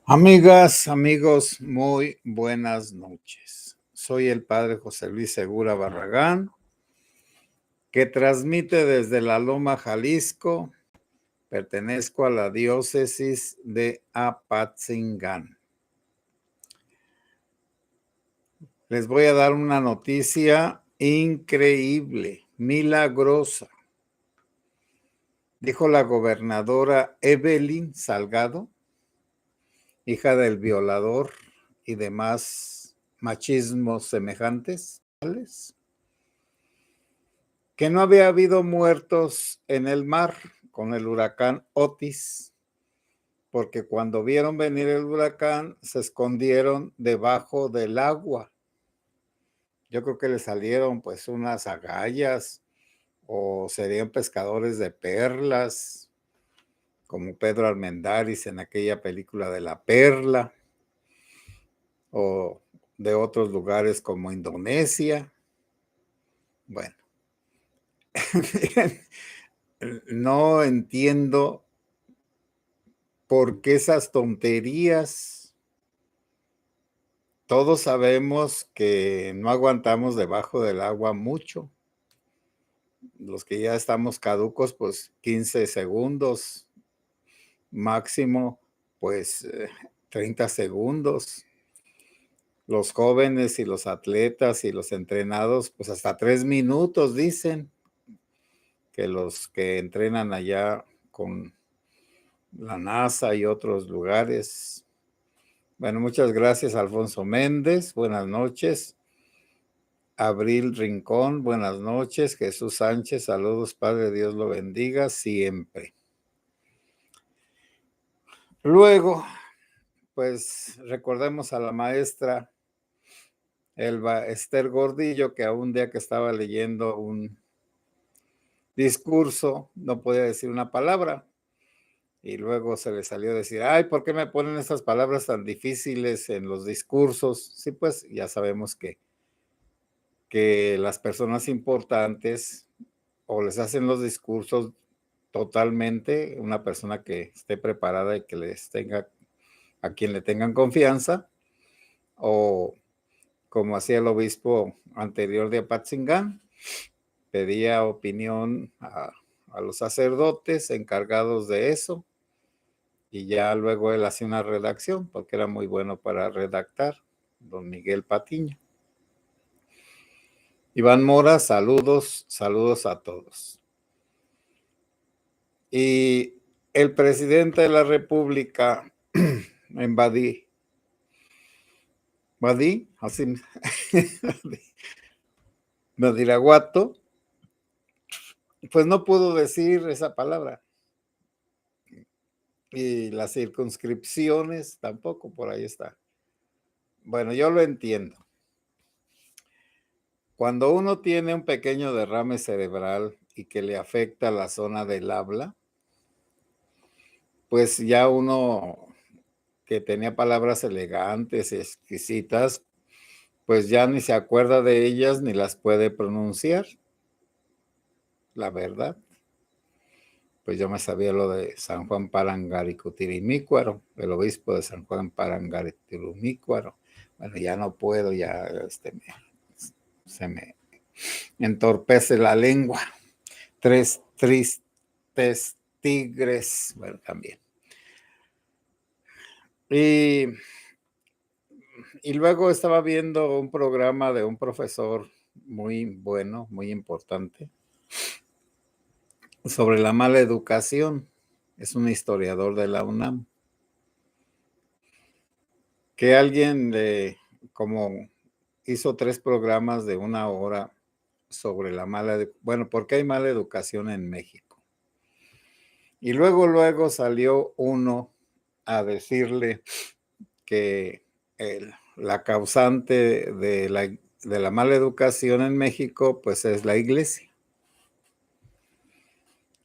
Amigas, amigos, muy buenas noches. Soy el padre José Luis Segura Barragán, que transmite desde la Loma, Jalisco. Pertenezco a la diócesis de Apatzingán. Les voy a dar una noticia increíble, milagrosa. Dijo la gobernadora Evelyn Salgado, hija del violador y demás machismos semejantes, que no había habido muertos en el mar con el huracán Otis, porque cuando vieron venir el huracán se escondieron debajo del agua. Yo creo que le salieron pues unas agallas o serían pescadores de perlas, como Pedro Armendáriz en aquella película de La Perla, o de otros lugares como Indonesia. Bueno, no entiendo por qué esas tonterías. Todos sabemos que no aguantamos debajo del agua mucho. Los que ya estamos caducos, pues 15 segundos, máximo, pues 30 segundos. Los jóvenes y los atletas y los entrenados, pues hasta 3 minutos dicen que los que entrenan allá con la NASA y otros lugares. Bueno, muchas gracias, Alfonso Méndez. Buenas noches. Abril Rincón, buenas noches. Jesús Sánchez, saludos, Padre, Dios lo bendiga siempre. Luego, pues recordemos a la maestra Elba Esther Gordillo, que a un día que estaba leyendo un discurso no podía decir una palabra. Y luego se le salió a decir, ay, ¿por qué me ponen estas palabras tan difíciles en los discursos? Sí, pues ya sabemos que las personas importantes o les hacen los discursos totalmente una persona que esté preparada y que les tenga, a quien le tengan confianza, o como hacía el obispo anterior de Apatzingán, pedía opinión a los sacerdotes encargados de eso, y ya luego él hacía una redacción, porque era muy bueno para redactar, don Miguel Patiño. Iván Mora, saludos, saludos a todos. Y el presidente de la República, en así, Badiraguato, pues no pudo decir esa palabra. Y las circunscripciones tampoco, por ahí está. Bueno, yo lo entiendo. Cuando uno tiene un pequeño derrame cerebral y que le afecta la zona del habla, pues ya uno que tenía palabras elegantes, exquisitas, pues ya ni se acuerda de ellas ni las puede pronunciar. La verdad. Pues yo me sabía lo de San Juan Parangaricutirimícuaro, el obispo de San Juan Parangaricutirimícuaro. Bueno, ya no puedo, ya se me entorpece la lengua. 3 tristes tigres, bueno, también. Y luego estaba viendo un programa de un profesor muy bueno, muy importante, sobre la mala educación. Es un historiador de la UNAM. Que alguien como hizo 3 programas de 1 hora sobre la bueno, ¿por qué hay mala educación en México? Y luego salió uno a decirle que la causante de la mala educación en México, pues es la iglesia.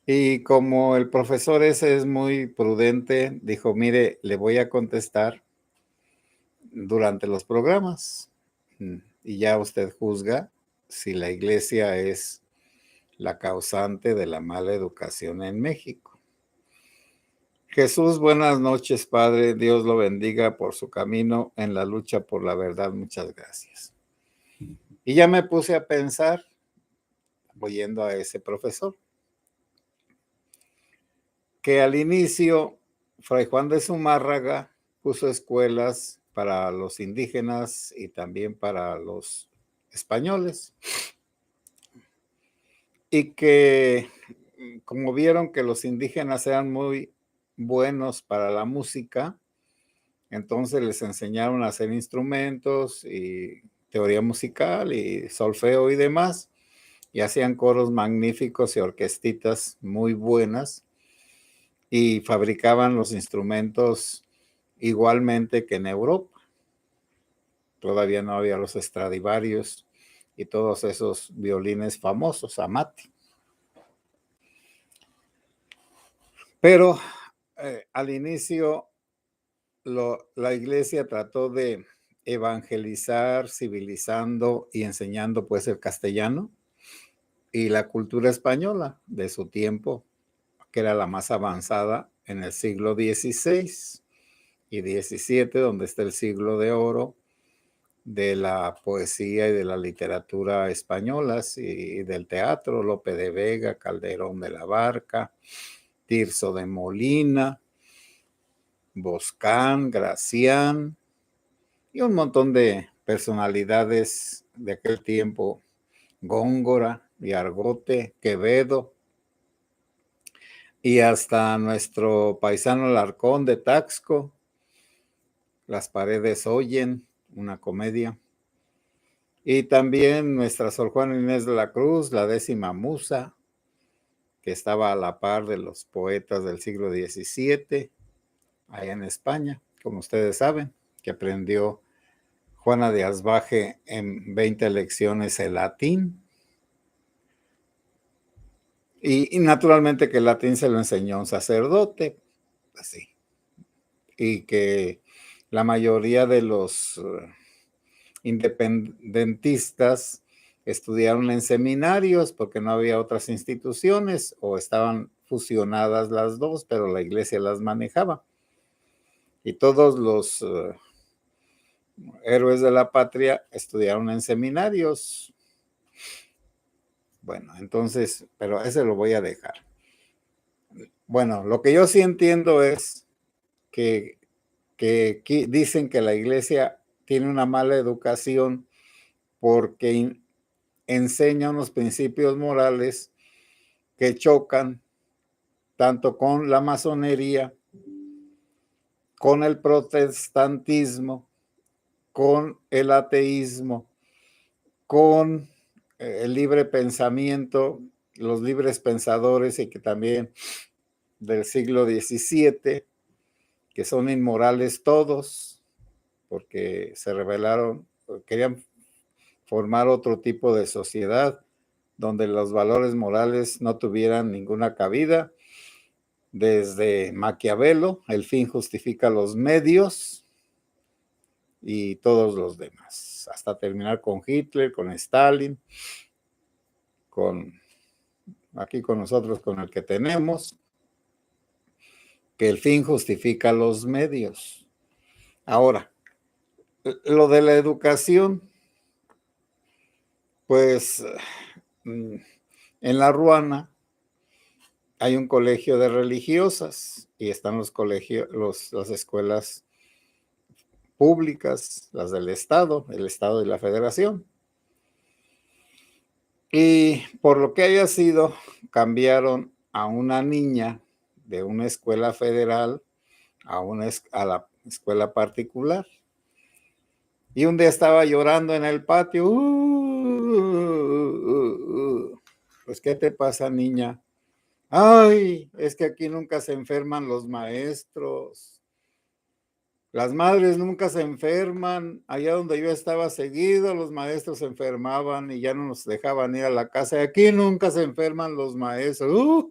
Y como el profesor ese es muy prudente, dijo, mire, le voy a contestar durante los programas. Y ya usted juzga si la iglesia es la causante de la mala educación en México. Jesús, buenas noches, Padre. Dios lo bendiga por su camino en la lucha por la verdad. Muchas gracias. Y ya me puse a pensar, oyendo a ese profesor, que al inicio Fray Juan de Zumárraga puso escuelas para los indígenas y también para los españoles. Y que como vieron que los indígenas eran muy buenos para la música, entonces les enseñaron a hacer instrumentos y teoría musical y solfeo y demás, y hacían coros magníficos y orquestitas muy buenas, y fabricaban los instrumentos igualmente que en Europa. Todavía no había los Stradivarius y todos esos violines famosos, Amati. Pero al inicio la iglesia trató de evangelizar, civilizando y enseñando pues el castellano y la cultura española de su tiempo, que era la más avanzada en el siglo XVI y XVII, donde está el siglo de oro de la poesía y de la literatura españolas y del teatro, Lope de Vega, Calderón de la Barca, Tirso de Molina, Boscán, Gracián y un montón de personalidades de aquel tiempo, Góngora y Argote, Quevedo, y hasta nuestro paisano Larcón de Taxco, Las paredes oyen, una comedia, y también nuestra Sor Juana Inés de la Cruz, la 10ª musa, que estaba a la par de los poetas del siglo XVII, allá en España, como ustedes saben, que aprendió Juana de Asbaje en 20 lecciones el latín. Y naturalmente que el latín se lo enseñó un sacerdote, así. Y que la mayoría de los independentistas estudiaron en seminarios porque no había otras instituciones o estaban fusionadas las dos, pero la iglesia las manejaba. Y todos los héroes de la patria estudiaron en seminarios. Bueno, entonces, pero ese lo voy a dejar. Bueno, lo que yo sí entiendo es que dicen que la iglesia tiene una mala educación porque enseña unos principios morales que chocan tanto con la masonería, con el protestantismo, con el ateísmo, con el libre pensamiento, los libres pensadores, y que también del siglo XVII, que son inmorales todos, porque se rebelaron, querían formar otro tipo de sociedad donde los valores morales no tuvieran ninguna cabida. Desde Maquiavelo, el fin justifica los medios, y todos los demás, hasta terminar con Hitler, con Stalin, aquí con nosotros, con el que tenemos, que el fin justifica los medios. Ahora, lo de la educación, pues en La Ruana hay un colegio de religiosas y están los colegios, las escuelas públicas, las del Estado, el Estado y la Federación. Y por lo que haya sido, cambiaron a una niña de una escuela federal a la escuela particular. Y un día estaba llorando en el patio. Pues, ¿qué te pasa, niña? Ay, es que aquí nunca se enferman los maestros. Las madres nunca se enferman. Allá donde yo estaba seguido, los maestros se enfermaban y ya no nos dejaban ir a la casa. Y aquí nunca se enferman los maestros.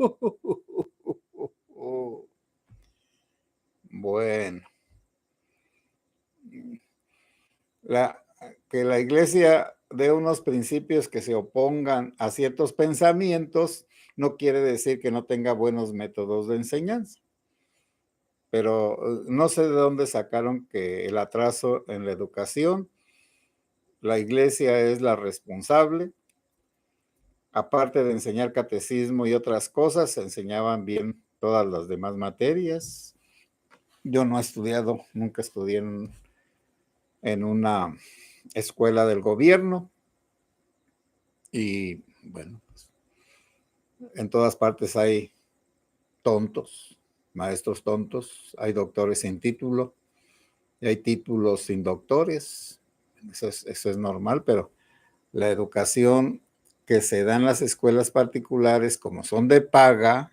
Bueno, que la iglesia dé unos principios que se opongan a ciertos pensamientos no quiere decir que no tenga buenos métodos de enseñanza. pero no sé de dónde sacaron que el atraso en la educación, la iglesia es la responsable. Aparte de enseñar catecismo y otras cosas, se enseñaban bien todas las demás materias. Yo no he estudiado, nunca estudié en una escuela del gobierno y bueno, pues, en todas partes hay tontos, maestros tontos, hay doctores sin título y hay títulos sin doctores. Eso es normal, pero la educación que se da en las escuelas particulares, como son de paga,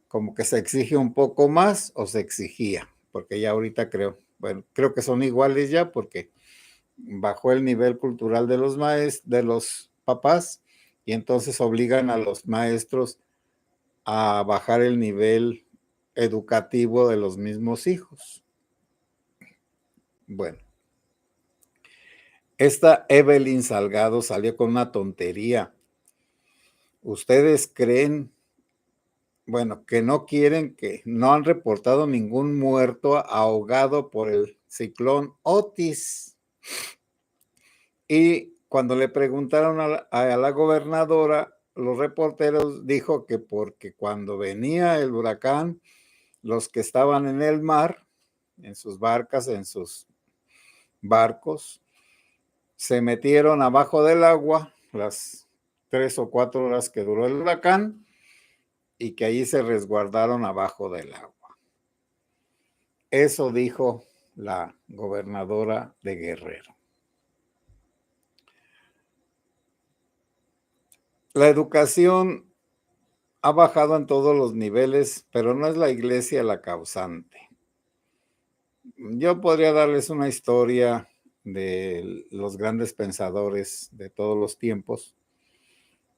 como que se exige un poco más o se exigía, porque ya ahorita creo que son iguales ya porque bajó el nivel cultural de los de los papás y entonces obligan a los maestros a bajar el nivel educativo de los mismos hijos. Bueno, esta Evelyn Salgado salió con una tontería. ¿Ustedes creen, bueno, que no han reportado ningún muerto ahogado por el ciclón Otis? Y cuando le preguntaron a la gobernadora, los reporteros dijo que porque cuando venía el huracán, los que estaban en el mar, en sus barcas, en sus barcos, se metieron abajo del agua las 3 o 4 horas que duró el huracán y que allí se resguardaron abajo del agua. Eso dijo la gobernadora de Guerrero. La educación ha bajado en todos los niveles, pero no es la iglesia la causante. Yo podría darles una historia de los grandes pensadores de todos los tiempos,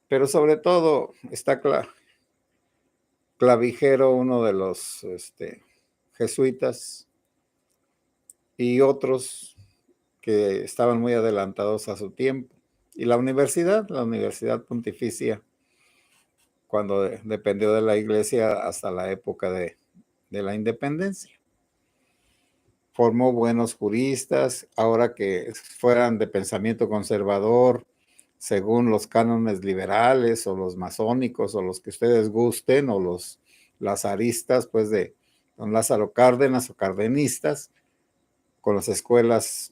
pero sobre todo está Clavijero, uno de los jesuitas, y otros que estaban muy adelantados a su tiempo. Y la Universidad Pontificia, cuando dependió de la iglesia hasta la época de la independencia. Formó buenos juristas, ahora que fueran de pensamiento conservador, según los cánones liberales o los masónicos o los que ustedes gusten, o los lazaristas, pues de don Lázaro Cárdenas o cardenistas, con las escuelas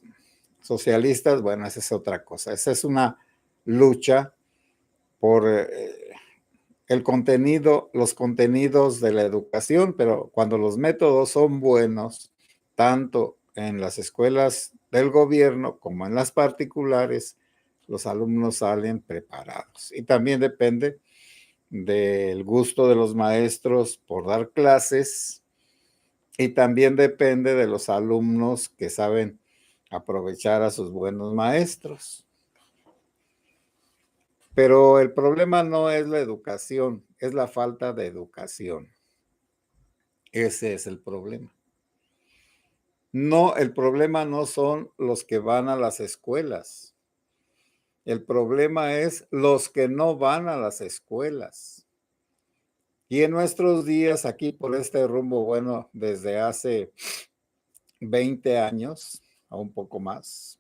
socialistas, bueno, esa es otra cosa. Esa es una lucha por el contenido, los contenidos de la educación, pero cuando los métodos son buenos, tanto en las escuelas del gobierno como en las particulares, los alumnos salen preparados. Y también depende del gusto de los maestros por dar clases y también depende de los alumnos que saben aprovechar a sus buenos maestros. Pero el problema no es la educación, es la falta de educación. Ese es el problema. No, el problema no son los que van a las escuelas. El problema es los que no van a las escuelas. Y en nuestros días, aquí por este rumbo, bueno, desde hace 20 años, a un poco más,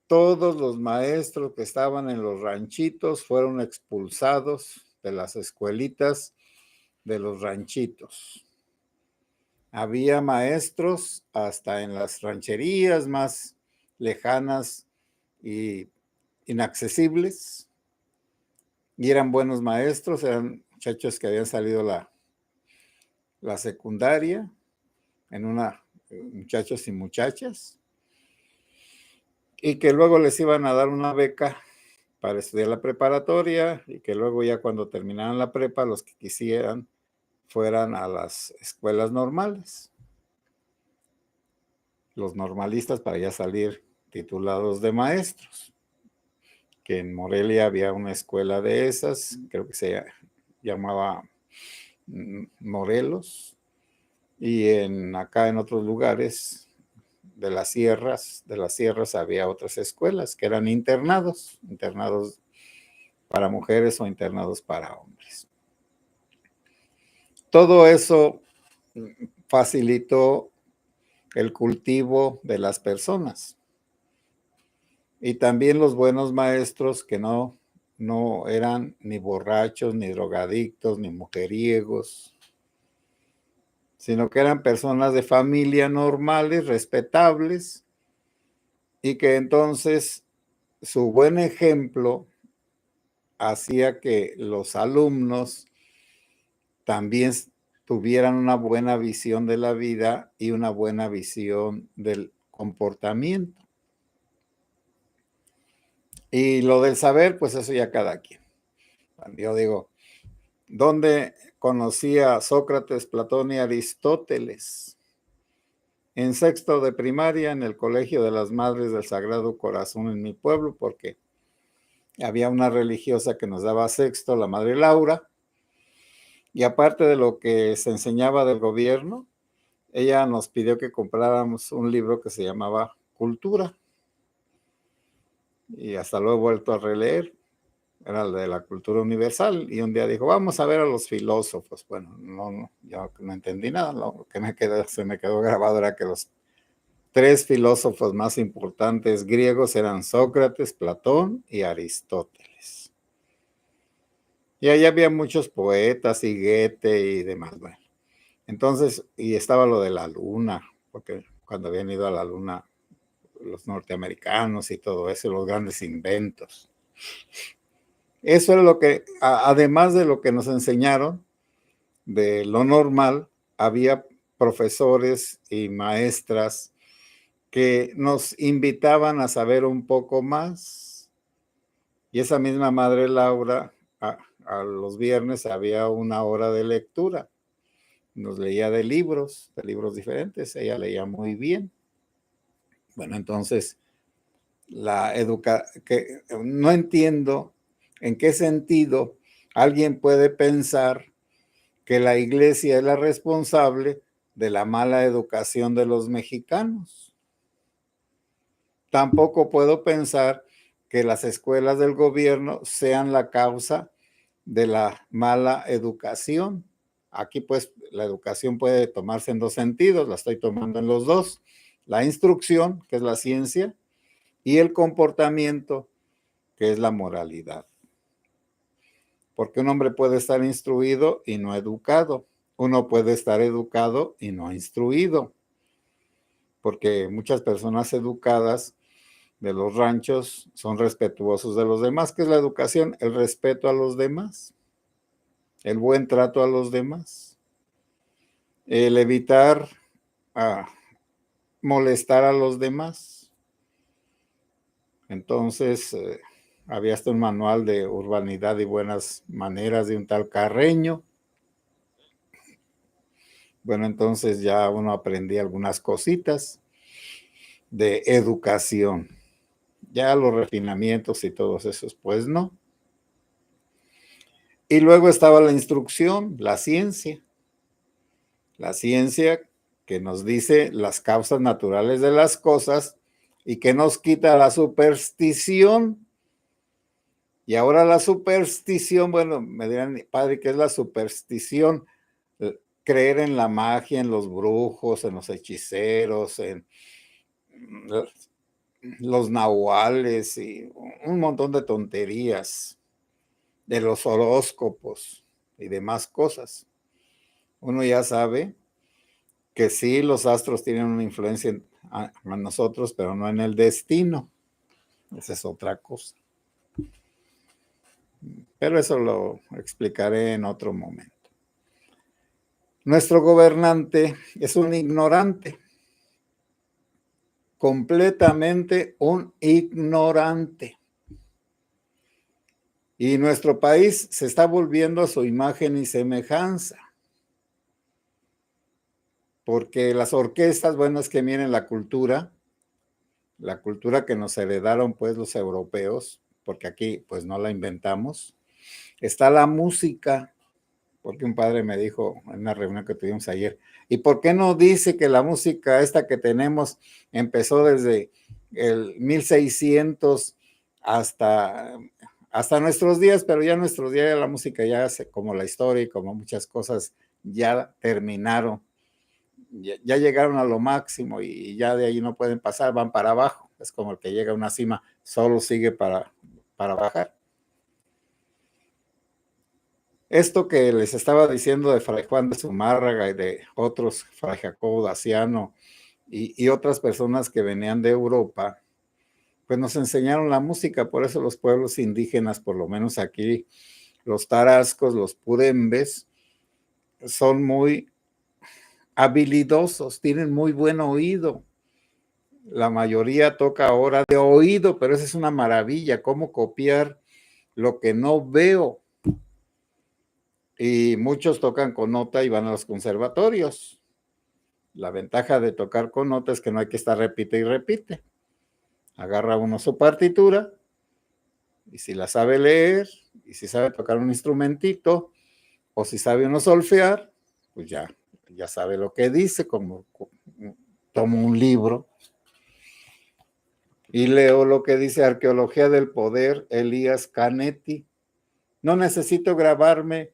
todos los maestros que estaban en los ranchitos fueron expulsados de las escuelitas de los ranchitos. Había maestros hasta en las rancherías más lejanas y inaccesibles, y eran buenos maestros, eran muchachos que habían salido la secundaria, muchachos y muchachas, y que luego les iban a dar una beca para estudiar la preparatoria y que luego ya cuando terminaran la prepa, los que quisieran fueran a las escuelas normales. Los normalistas para ya salir titulados de maestros. Que en Morelia había una escuela de esas, creo que se llamaba Morelos, y acá en otros lugares de las sierras había otras escuelas que eran internados para mujeres o internados para hombres. Todo eso facilitó el cultivo de las personas. Y también los buenos maestros que no eran ni borrachos, ni drogadictos, ni mujeriegos, sino que eran personas de familia normales, respetables, y que entonces su buen ejemplo hacía que los alumnos también tuvieran una buena visión de la vida y una buena visión del comportamiento. Y lo del saber, pues eso ya cada quien. Yo digo, ¿dónde conocía Sócrates, Platón y Aristóteles? En sexto de primaria, en el Colegio de las Madres del Sagrado Corazón en mi pueblo, porque había una religiosa que nos daba sexto, la Madre Laura, y aparte de lo que se enseñaba del gobierno, ella nos pidió que compráramos un libro que se llamaba Cultura, y hasta lo he vuelto a releer. Era el de la cultura universal, y un día dijo, vamos a ver a los filósofos. Bueno, yo no entendí nada, lo que se me quedó grabado era que los tres filósofos más importantes griegos eran Sócrates, Platón y Aristóteles. Y ahí había muchos poetas y Goethe y demás. Bueno, entonces, y estaba lo de la luna, porque cuando habían ido a la luna los norteamericanos y todo eso, los grandes inventos. Eso era lo que, además de lo que nos enseñaron, de lo normal, había profesores y maestras que nos invitaban a saber un poco más. Y esa misma Madre Laura, a los viernes había una hora de lectura. Nos leía de libros diferentes. Ella leía muy bien. Bueno, entonces, que no entiendo en qué sentido alguien puede pensar que la iglesia es la responsable de la mala educación de los mexicanos. Tampoco puedo pensar que las escuelas del gobierno sean la causa de la mala educación. Aquí pues la educación puede tomarse en dos sentidos, la estoy tomando en los dos. La instrucción, que es la ciencia, y el comportamiento, que es la moralidad. Porque un hombre puede estar instruido y no educado. Uno puede estar educado y no instruido. Porque muchas personas educadas de los ranchos son respetuosos de los demás. ¿Qué es la educación? El respeto a los demás. El buen trato a los demás. El evitar molestar a los demás. Entonces, había hasta un manual de urbanidad y buenas maneras de un tal Carreño. Bueno, entonces ya uno aprendía algunas cositas de educación. Ya los refinamientos y todos esos, pues no. Y luego estaba la instrucción, la ciencia. La ciencia que nos dice las causas naturales de las cosas y que nos quita la superstición. Y ahora la superstición, bueno, me dirán, padre, ¿qué es la superstición? Creer en la magia, en los brujos, en los hechiceros, en los nahuales y un montón de tonterías, de los horóscopos y demás cosas. Uno ya sabe que sí, los astros tienen una influencia en nosotros, pero no en el destino. Esa es otra cosa. Pero eso lo explicaré en otro momento. Nuestro gobernante es un ignorante, completamente un ignorante. Y nuestro país se está volviendo a su imagen y semejanza. Porque las orquestas, bueno, es que miren la cultura que nos heredaron pues los europeos, porque aquí pues no la inventamos. Está la música, porque un padre me dijo en una reunión que tuvimos ayer, ¿y por qué no dice que la música esta que tenemos empezó desde el 1600 hasta nuestros días, pero ya nuestros días la música ya como la historia y como muchas cosas ya terminaron? ya llegaron a lo máximo y ya de ahí no pueden pasar, van para abajo. Es como el que llega a una cima, solo sigue para bajar. Esto que les estaba diciendo de Fray Juan de Zumárraga y de otros, Fray Jacobo Daciano y otras personas que venían de Europa, pues nos enseñaron la música. Por eso los pueblos indígenas, por lo menos aquí, los tarascos, los purembes, son muy habilidosos, tienen muy buen oído. La mayoría toca ahora de oído, pero esa es una maravilla, cómo copiar lo que no veo. Y muchos tocan con nota y van a los conservatorios. La ventaja de tocar con nota es que no hay que estar repite y repite. Agarra uno su partitura y si la sabe leer y si sabe tocar un instrumentito o si sabe uno solfear, pues ya sabe lo que dice, como tomo un libro y leo lo que dice Arqueología del Poder, Elías Canetti. No necesito grabarme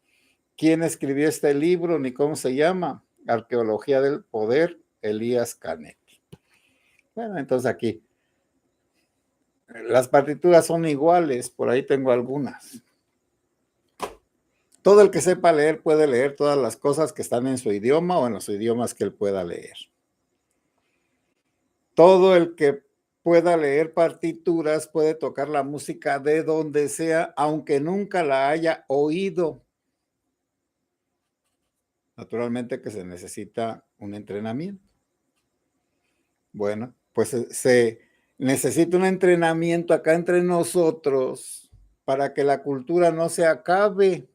quién escribió este libro ni cómo se llama. Arqueología del Poder, Elías Canetti. Bueno, entonces aquí las partituras son iguales, por ahí tengo algunas. Todo el que sepa leer puede leer todas las cosas que están en su idioma o en los idiomas que él pueda leer. Todo el que pueda leer partituras puede tocar la música de donde sea, aunque nunca la haya oído. Naturalmente que se necesita un entrenamiento. Bueno, pues se necesita un entrenamiento acá entre nosotros para que la cultura no se acabe.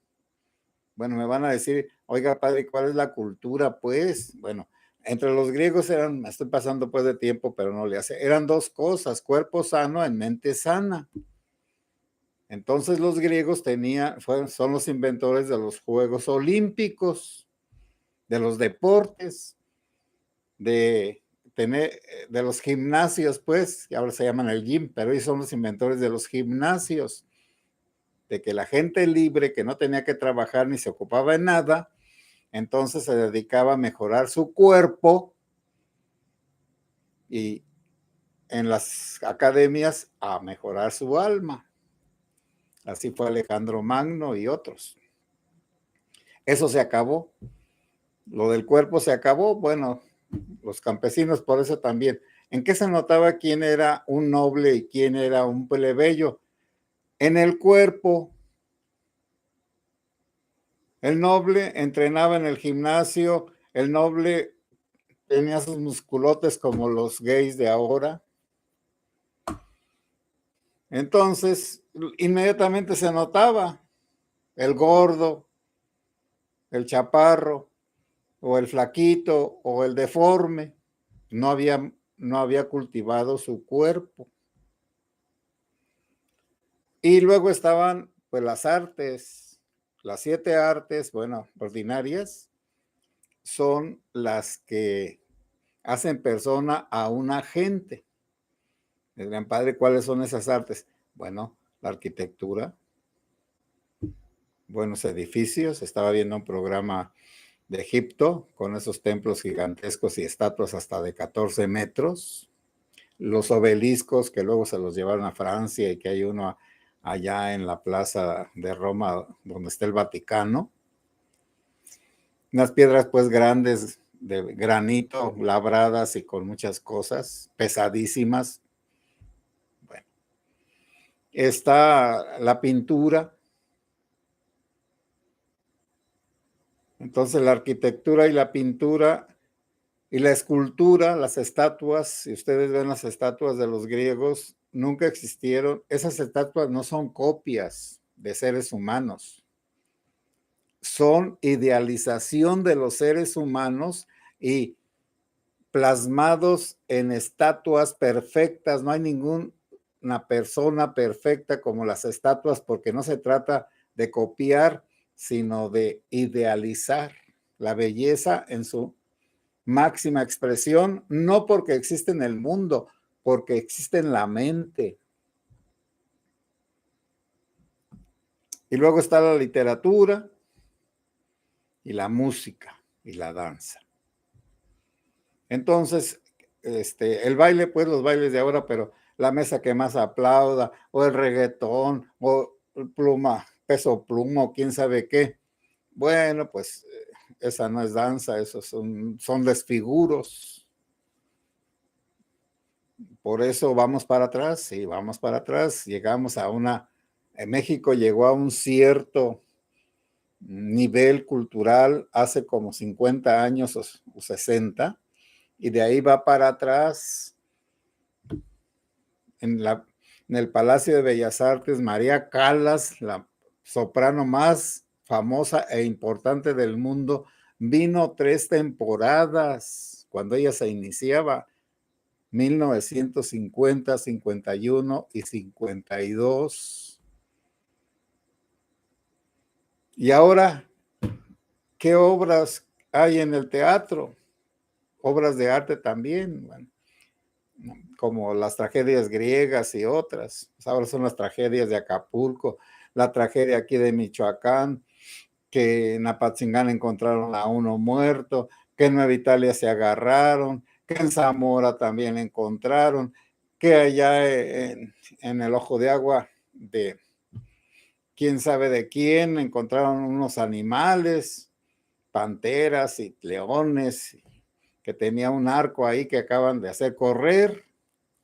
Bueno, me van a decir, oiga, padre, ¿cuál es la cultura? Pues, bueno, entre los griegos eran, me estoy pasando pues de tiempo, pero no le hace, eran dos cosas, cuerpo sano en mente sana. Entonces los griegos son los inventores de los Juegos Olímpicos, de los deportes, de los gimnasios, pues, que ahora se llaman el gym, pero ellos son los inventores de los gimnasios, de que la gente libre, que no tenía que trabajar ni se ocupaba en nada, entonces se dedicaba a mejorar su cuerpo y en las academias a mejorar su alma. Así fue Alejandro Magno y otros. Eso se acabó. Lo del cuerpo se acabó. Bueno, los campesinos por eso también. ¿En qué se notaba quién era un noble y quién era un plebeyo? En el cuerpo. El noble entrenaba en el gimnasio, el noble tenía sus musculotes como los gays de ahora. Entonces, inmediatamente se notaba el gordo, el chaparro, o el flaquito, o el deforme. No había cultivado su cuerpo. Y luego estaban, pues, las artes, las 7 artes, bueno, ordinarias, son las que hacen persona a una gente. Me dirán, padre, ¿cuáles son esas artes? Bueno, la arquitectura, buenos edificios. Estaba viendo un programa de Egipto con esos templos gigantescos y estatuas hasta de 14 metros. Los obeliscos que luego se los llevaron a Francia y que hay uno allá en la plaza de Roma donde está el Vaticano. Unas piedras pues grandes de granito, labradas y con muchas cosas, pesadísimas. Bueno, está la pintura. Entonces la arquitectura y la pintura y la escultura, las estatuas, si ustedes ven las estatuas de los griegos, nunca existieron. Esas estatuas no son copias de seres humanos. Son idealización de los seres humanos y plasmados en estatuas perfectas. No hay ninguna persona perfecta como las estatuas porque no se trata de copiar, sino de idealizar la belleza en su máxima expresión, no porque existe en el mundo, porque existe en la mente. Y luego está la literatura y la música y la danza. Entonces, el baile, pues los bailes de ahora, pero la mesa que más aplauda, o el reggaetón, o el pluma, peso pluma, o quién sabe qué. Bueno, pues esa no es danza, esos son desfiguros. Por eso vamos para atrás, sí, vamos para atrás. Llegamos a México llegó a un cierto nivel cultural hace como 50 años o 60, y de ahí va para atrás. En el Palacio de Bellas Artes, María Callas, la soprano más famosa e importante del mundo, vino 3 temporadas cuando ella se iniciaba, 1950, 51 y 52. Y ahora, ¿qué obras hay en el teatro? Obras de arte también, bueno, como las tragedias griegas y otras. Pues ahora son las tragedias de Acapulco, la tragedia aquí de Michoacán, que en Apatzingán encontraron a uno muerto, que en Nueva Italia se agarraron, que en Zamora también encontraron, que allá en el Ojo de Agua de quién sabe de quién encontraron unos animales, panteras y leones, que tenía un arco ahí que acaban de hacer correr,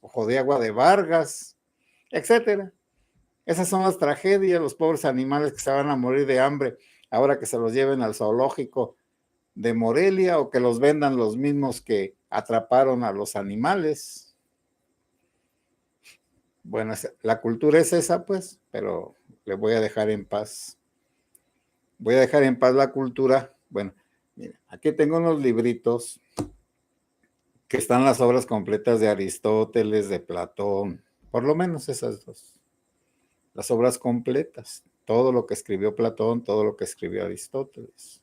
Ojo de Agua de Vargas, etcétera. Esas son las tragedias, los pobres animales que se van a morir de hambre ahora que se los lleven al zoológico de Morelia o que los vendan los mismos que atraparon a los animales. Bueno, la cultura es esa, pues, pero le voy a dejar en paz. Voy a dejar en paz la cultura. Bueno, mira, aquí tengo unos libritos que están las obras completas de Aristóteles, de Platón, por lo menos esas dos. Las obras completas, todo lo que escribió Platón, todo lo que escribió Aristóteles.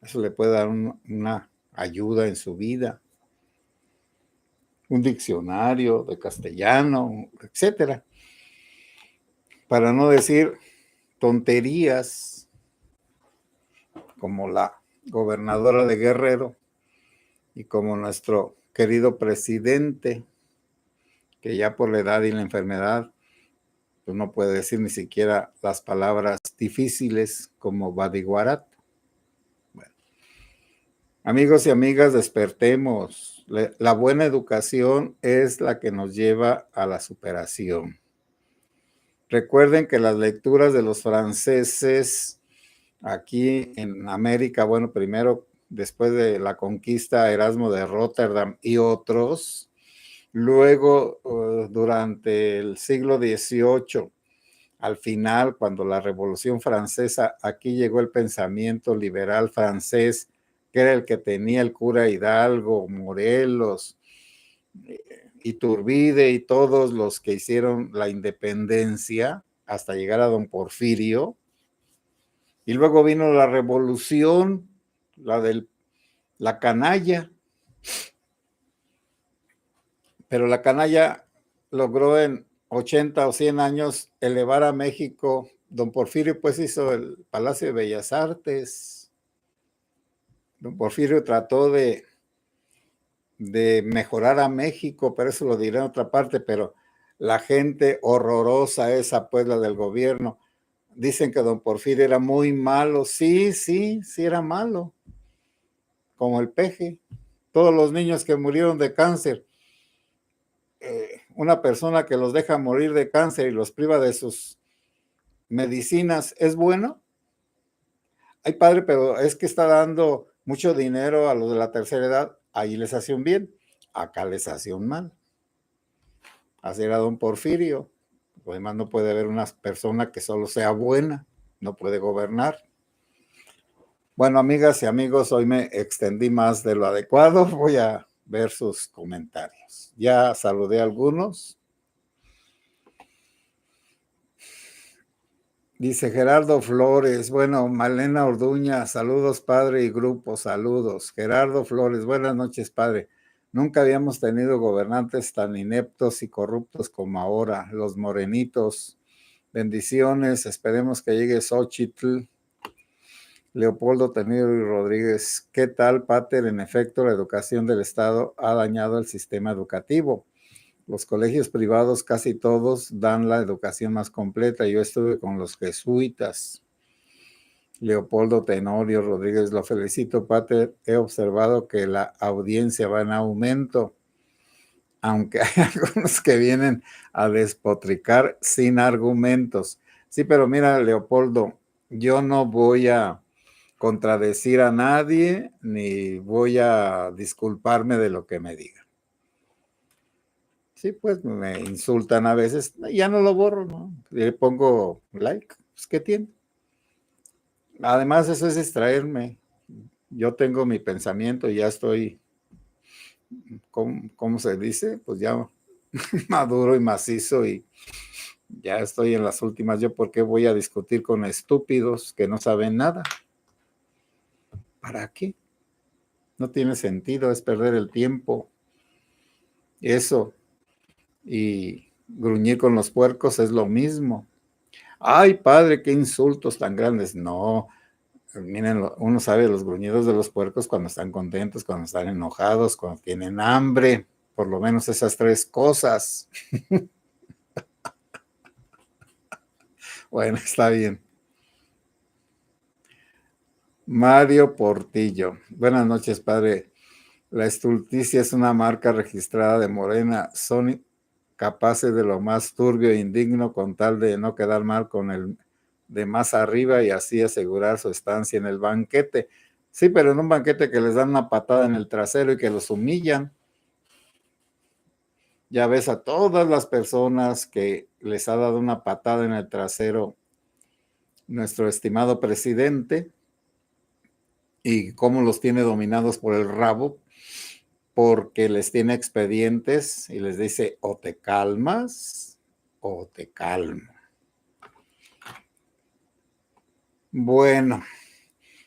Eso le puede dar una ayuda en su vida. Un diccionario de castellano, etcétera. Para no decir tonterías como la gobernadora de Guerrero y como nuestro querido presidente, que ya por la edad y la enfermedad, pues no puede decir ni siquiera las palabras difíciles como Badiguarat. Bueno, amigos y amigas, despertemos. La buena educación es la que nos lleva a la superación. Recuerden que las lecturas de los franceses aquí en América, bueno, primero después de la conquista, Erasmo de Rotterdam y otros, luego durante el siglo XVIII, al final, cuando la Revolución Francesa, aquí llegó el pensamiento liberal francés, que era el que tenía el cura Hidalgo, Morelos, Iturbide y todos los que hicieron la independencia hasta llegar a don Porfirio. Y luego vino la revolución, la canalla, pero la canalla logró en 80 o 100 años elevar a México. Don Porfirio pues hizo el Palacio de Bellas Artes. Don Porfirio trató de mejorar a México, pero eso lo diré en otra parte, pero la gente horrorosa esa, pues la del gobierno, dicen que don Porfirio era muy malo. Sí, sí, sí era malo, como el peje. Todos los niños que murieron de cáncer, una persona que los deja morir de cáncer y los priva de sus medicinas, ¿es bueno? Ay, padre, pero es que está dando mucho dinero a los de la tercera edad, ahí les hace un bien, acá les hace un mal. Así era don Porfirio. Además, no puede haber una persona que solo sea buena, no puede gobernar. Bueno, amigas y amigos, hoy me extendí más de lo adecuado. Voy a ver sus comentarios. Ya saludé a algunos. Dice Gerardo Flores, bueno, Malena Orduña, saludos padre y grupo, saludos. Gerardo Flores, buenas noches padre. Nunca habíamos tenido gobernantes tan ineptos y corruptos como ahora, los morenitos. Bendiciones, esperemos que llegue Xochitl. Leopoldo Tenido y Rodríguez, ¿qué tal, Pater? En efecto, la educación del Estado ha dañado el sistema educativo. Los colegios privados, casi todos, dan la educación más completa. Yo estuve con los jesuitas. Leopoldo Tenorio Rodríguez, lo felicito, Pater. He observado que la audiencia va en aumento, aunque hay algunos que vienen a despotricar sin argumentos. Sí, pero mira, Leopoldo, yo no voy a contradecir a nadie ni voy a disculparme de lo que me digan. Sí, pues me insultan a veces, ya no lo borro, ¿no? Le pongo like, pues ¿qué tiene? Además, eso es distraerme. Yo tengo mi pensamiento y ya estoy, ¿cómo se dice? Pues ya maduro y macizo y ya estoy en las últimas. ¿Yo por qué voy a discutir con estúpidos que no saben nada? ¿Para qué? No tiene sentido, es perder el tiempo. Eso y gruñir con los puercos es lo mismo. Ay, padre, qué insultos tan grandes. No, miren, uno sabe los gruñidos de los puercos cuando están contentos, cuando están enojados, cuando tienen hambre, por lo menos esas tres cosas. Bueno, está bien. Mario Portillo. Buenas noches, padre. La estulticia es una marca registrada de Morena. Son capaces de lo más turbio e indigno con tal de no quedar mal con el de más arriba y así asegurar su estancia en el banquete. Sí, pero en un banquete que les dan una patada en el trasero y que los humillan. Ya ves a todas las personas que les ha dado una patada en el trasero nuestro estimado presidente y cómo los tiene dominados por el rabo, porque les tiene expedientes y les dice o te calmas o te calmo. Bueno,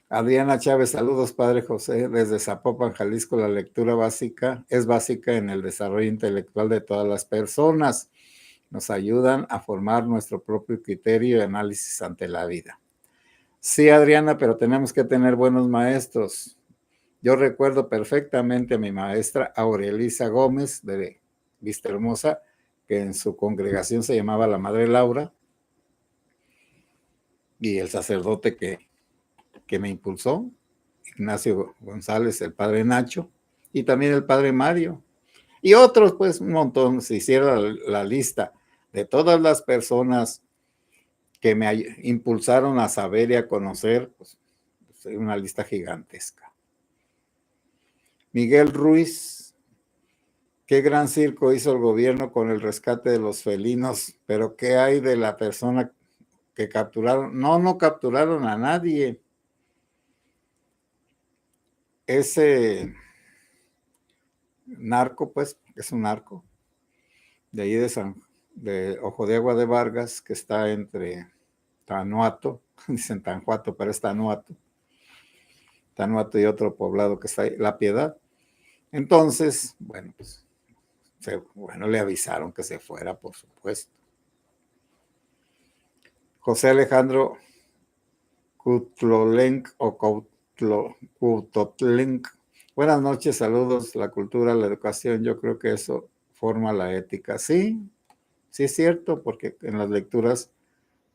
Adriana Chávez, saludos, Padre José, desde Zapopan, Jalisco. La lectura básica es básica en el desarrollo intelectual de todas las personas. Nos ayudan a formar nuestro propio criterio y análisis ante la vida. Sí, Adriana, pero tenemos que tener buenos maestros. Yo recuerdo perfectamente a mi maestra Aurelisa Gómez de Vista Hermosa, que en su congregación se llamaba la Madre Laura, y el sacerdote que me impulsó, Ignacio González, el padre Nacho, y también el padre Mario. Y otros, pues un montón, se hiciera la lista de todas las personas que me impulsaron a saber y a conocer, pues una lista gigantesca. Miguel Ruiz, qué gran circo hizo el gobierno con el rescate de los felinos, pero ¿qué hay de la persona que capturaron? No, no capturaron a nadie. Ese narco, pues, es un narco, de ahí de Ojo de Agua de Vargas, que está entre Tanuato, dicen Tanjuato, pero es Tanuato y otro poblado que está ahí, La Piedad. Entonces, bueno, pues, bueno, le avisaron que se fuera, por supuesto. José Alejandro Kutlolenk o Kutotlenk. Buenas noches, saludos. La cultura, la educación, yo creo que eso forma la ética. Sí, sí es cierto, porque en las lecturas,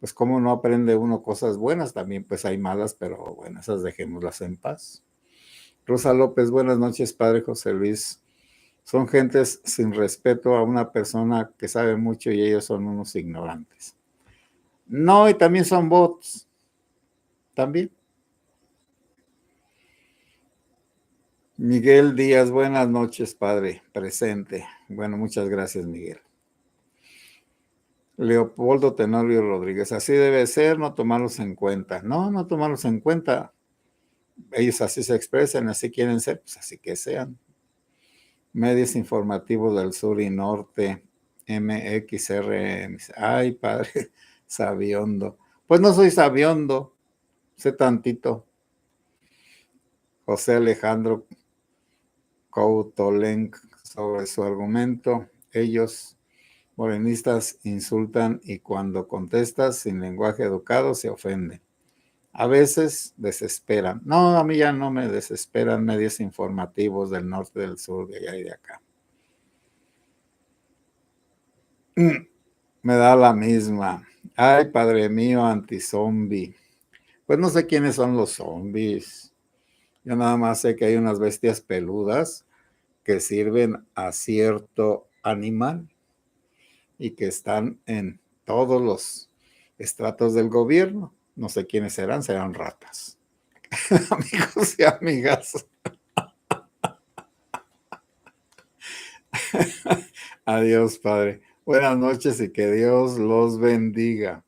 pues como no aprende uno cosas buenas, también pues hay malas, pero bueno, esas dejémoslas en paz. Rosa López, buenas noches, padre José Luis. Son gentes sin respeto a una persona que sabe mucho y ellos son unos ignorantes. No, y también son bots, también. Miguel Díaz, buenas noches, padre, presente. Bueno, muchas gracias, Miguel. Leopoldo Tenorio Rodríguez, así debe ser, no tomarlos en cuenta. No, no tomarlos en cuenta. Ellos así se expresan, así quieren ser, pues así que sean. Medios informativos del sur y norte, MXRM. Ay, padre, sabiondo. Pues no soy sabiondo, sé tantito. José Alejandro Coutolenc sobre su argumento. Ellos, morenistas, insultan y cuando contestas sin lenguaje educado se ofenden. A veces desesperan. No, a mí ya no me desesperan medios informativos del norte, del sur, de allá y de acá. Me da la misma. Ay, padre mío, antizombie. Pues no sé quiénes son los zombies. Yo nada más sé que hay unas bestias peludas que sirven a cierto animal y que están en todos los estratos del gobierno. No sé quiénes serán ratas. Amigos y amigas, adiós, Padre. Buenas noches y que Dios los bendiga.